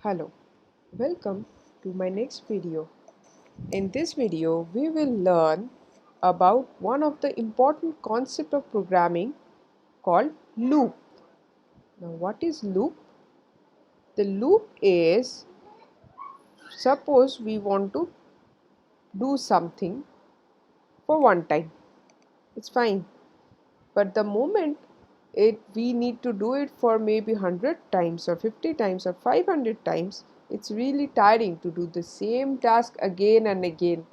Hello, welcome to my next video. In this video, we will learn about one of the important concept of programming called loop. Now, what is loop? The loop is, suppose we want to do something for one time. It's fine. But the moment we need to do it for maybe 100 times or 50 times or 500 times, it's really tiring to do the same task again and again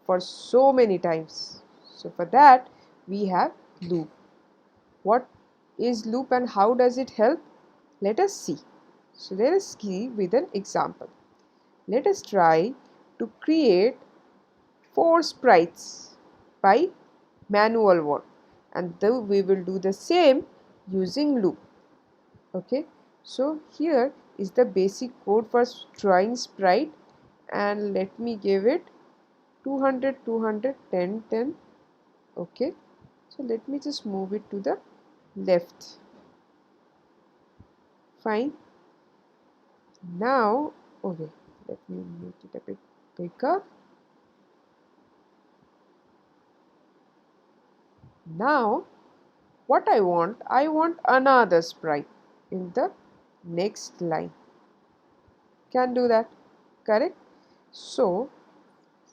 for so many times. So for that we have loop. What is loop and how does it help? Let us see. So let us see with an example. Let us try to create 4 sprites by manual work, and we will do the same using loop. Okay, so here is the basic code for drawing sprite, and let me give it 200 200 10 10. Okay, so let me just move it to the left. Fine. Now, okay, let me make it a bit bigger. Now what I want another sprite in the next line. Can do that, correct? So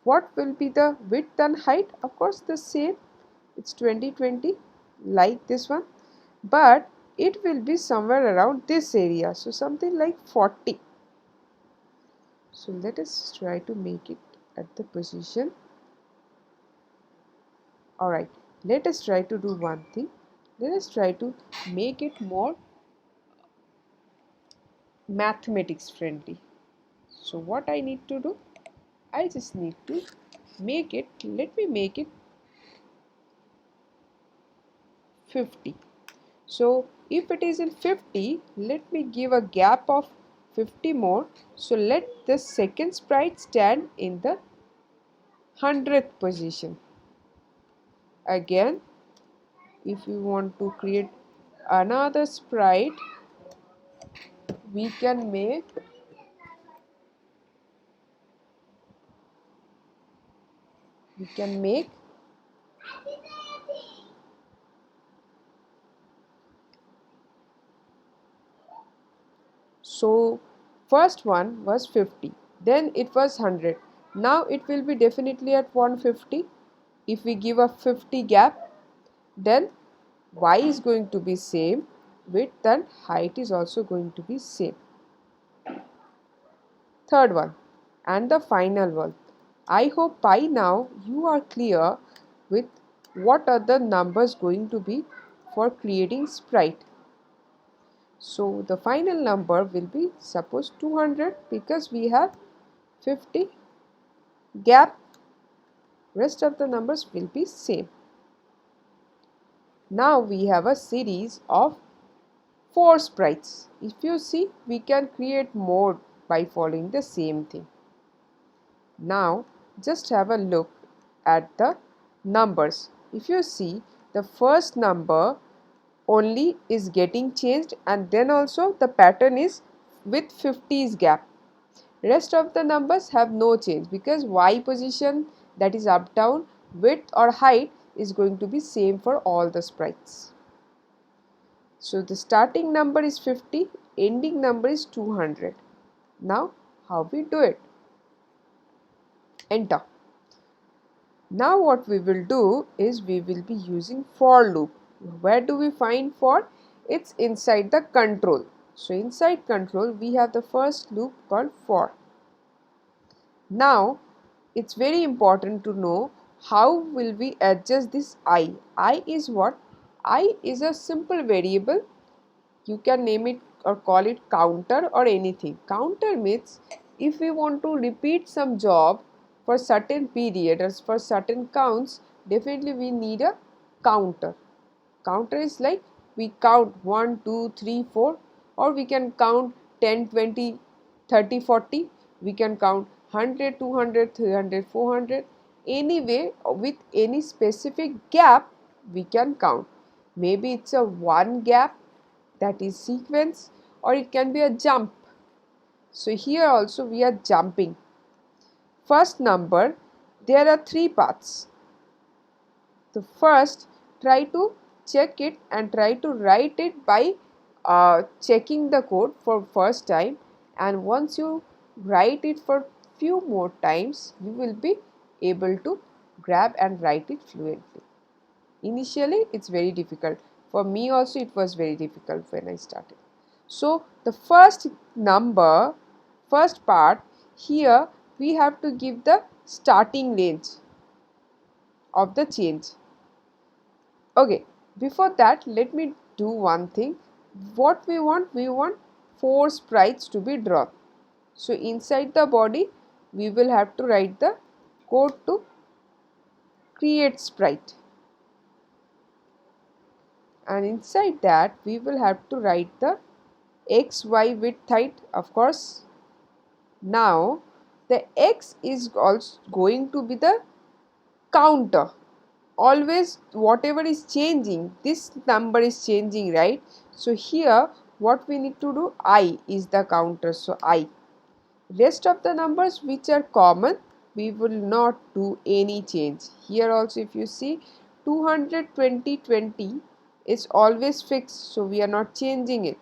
what will be the width and height? Of course the same, it's 20 20 like this one, but it will be somewhere around this area, so something like 40. So let us try to make it at the position. Alright, let us try to do one thing. Let us try to make it more mathematics friendly. So what I need to do? I just need to make it, let me make it 50. So if it is in 50, let me give a gap of 50 more. So let the second sprite stand in the 100th position. Again, if you want to create another sprite, we can make so first one was 50, then it was 100. Now it will be definitely at 150. If we give a 50 gap, then y is going to be same, width and height is also going to be same. Third one and the final one. I hope by now you are clear with what are the numbers going to be for creating sprite. So the final number will be, suppose 200, because we have 50 gap, rest of the numbers will be same. Now we have a series of 4 sprites. If you see, we can create more by following the same thing. Now just have a look at the numbers. If you see, the first number only is getting changed, and then also the pattern is with 50's gap. Rest of the numbers have no change because y position, that is up down, width or height, is going to be same for all the sprites. So the starting number is 50, ending number is 200. Now how we do it? Enter. Now what we will do is we will be using for loop. Where do we find for? It's inside the control. So inside control we have the first loop called for. Now it's very important to know how will we adjust this I. I is what? I is a simple variable. You can name it or call it counter or anything. Counter means if we want to repeat some job for certain period or for certain counts, definitely we need a counter. Counter is like we count 1 2 3 4, or we can count 10 20 30 40, we can count 100 200 300 400, anyway with any specific gap we can count. Maybe it's a one gap, that is sequence, or it can be a jump. So here also we are jumping. First number, there are three paths. The first, try to check it and try to write it by checking the code for first time, and once you write it for few more times, you will be able to grab and write it fluently. Initially it's very difficult. For me also it was very difficult when I started. So the first number, first part, here we have to give the starting range of the change. Okay, before that let me do one thing. What we want 4 sprites to be drawn. So inside the body we will have to write the code to create sprite, and inside that we will have to write the x, y width, height, of course. Now the x is also going to be the counter. Always whatever is changing, this number is changing, right? So here what we need to do, I is the counter, so I. Rest of the numbers which are common, we will not do any change. Here also if you see 220 20 is always fixed, so we are not changing it.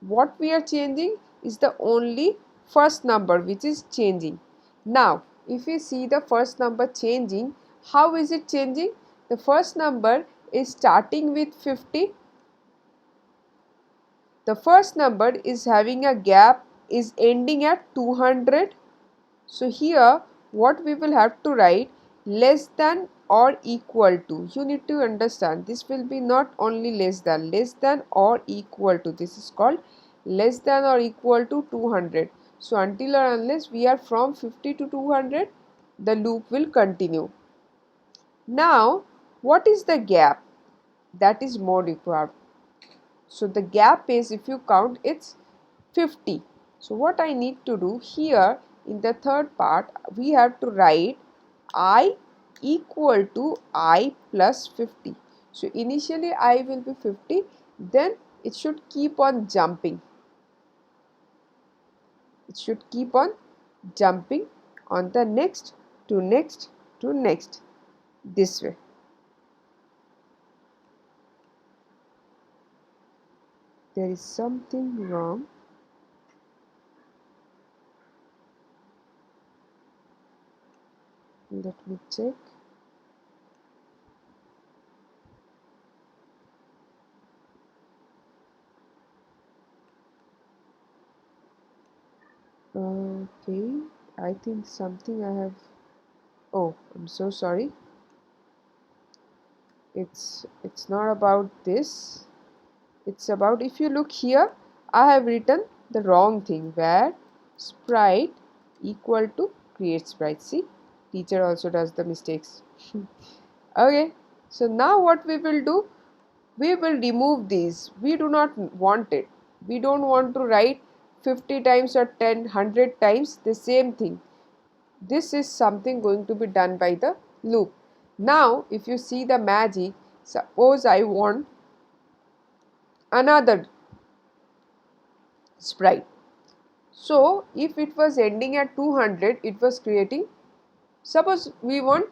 What we are changing is the only first number which is changing. Now if we see the first number changing, how is it changing? The first number is starting with 50. The first number is having a gap, is ending at 200. So here what we will have to write, less than or equal to. You need to understand, this will be not only less than or equal to. This is called less than or equal to 200. So until or unless we are from 50 to 200, the loop will continue. Now what is the gap? That is more required. So the gap is, if you count, it's 50. So what I need to do here in the third part, we have to write I equal to I plus 50. So initially I will be 50, then it should keep on jumping. It should keep on jumping on the next to next to next, this way. There is something wrong. Let me check. Okay, I think something I have. Oh, I'm so sorry. It's not about this. It's about, if you look here, I have written the wrong thing, where sprite equal to create sprite. See, teacher also does the mistakes. Okay, so now what we will do, we will remove these. We do not want it. We don't want to write 50 times or 10, 100 times the same thing. This is something going to be done by the loop. Now if you see the magic, suppose I want another sprite. So if it was ending at 200, it was creating, suppose we want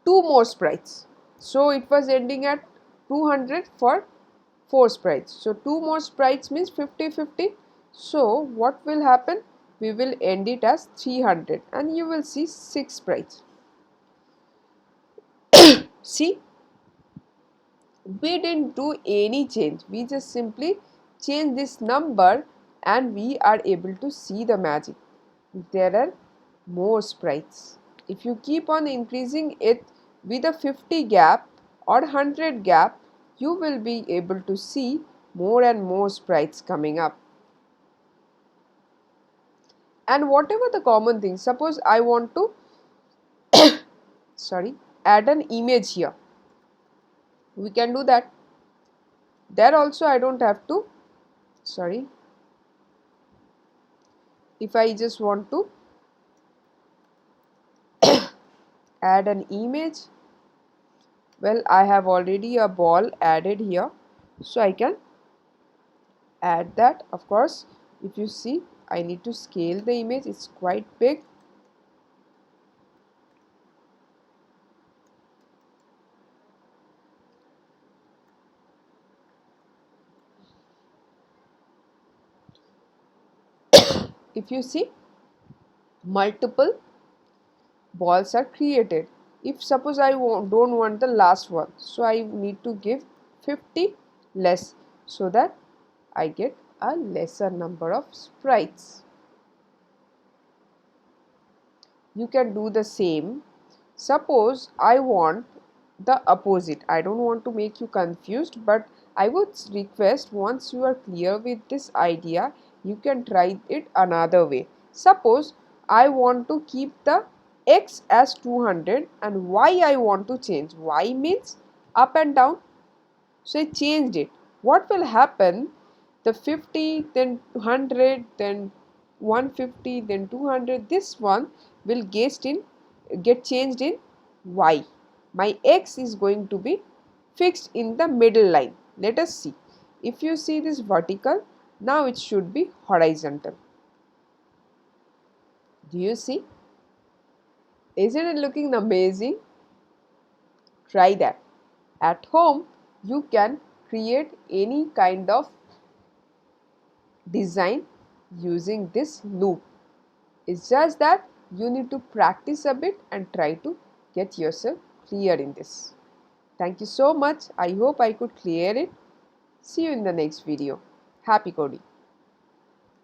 two more sprites. So it was ending at 200 for 4 sprites. So 2 more sprites means 50 50. So what will happen? We will end it as 300 and you will see 6 sprites. See, we didn't do any change. We just simply change this number and we are able to see the magic. There are more sprites. If you keep on increasing it with a 50 gap or 100 gap, you will be able to see more and more sprites coming up. And whatever the common thing, suppose I want to add an image here, we can do that. There also I don't have to, if I just want to add an image, well, I have already a ball added here, so I can add that. Of course If you see, I need to scale the image, it's quite big. If you see, multiple balls are created. If suppose I don't want the last one, so I need to give 50 less so that I get a lesser number of sprites. You can do the same. Suppose I want the opposite. I don't want to make you confused, but I would request, once you are clear with this idea, you can try it another way. Suppose I want to keep the x as 200 and y I want to change. Y means up and down. So I changed it. What will happen? The 50, then 100, then 150, then 200. This one will get changed in y. My x is going to be fixed in the middle line. Let us see. If you see this vertical, now it should be horizontal. Do you see? Isn't it looking amazing? Try that. At home, you can create any kind of design using this loop. It's just that you need to practice a bit and try to get yourself clear in this. Thank you so much. I hope I could clear it. See you in the next video. Happy coding.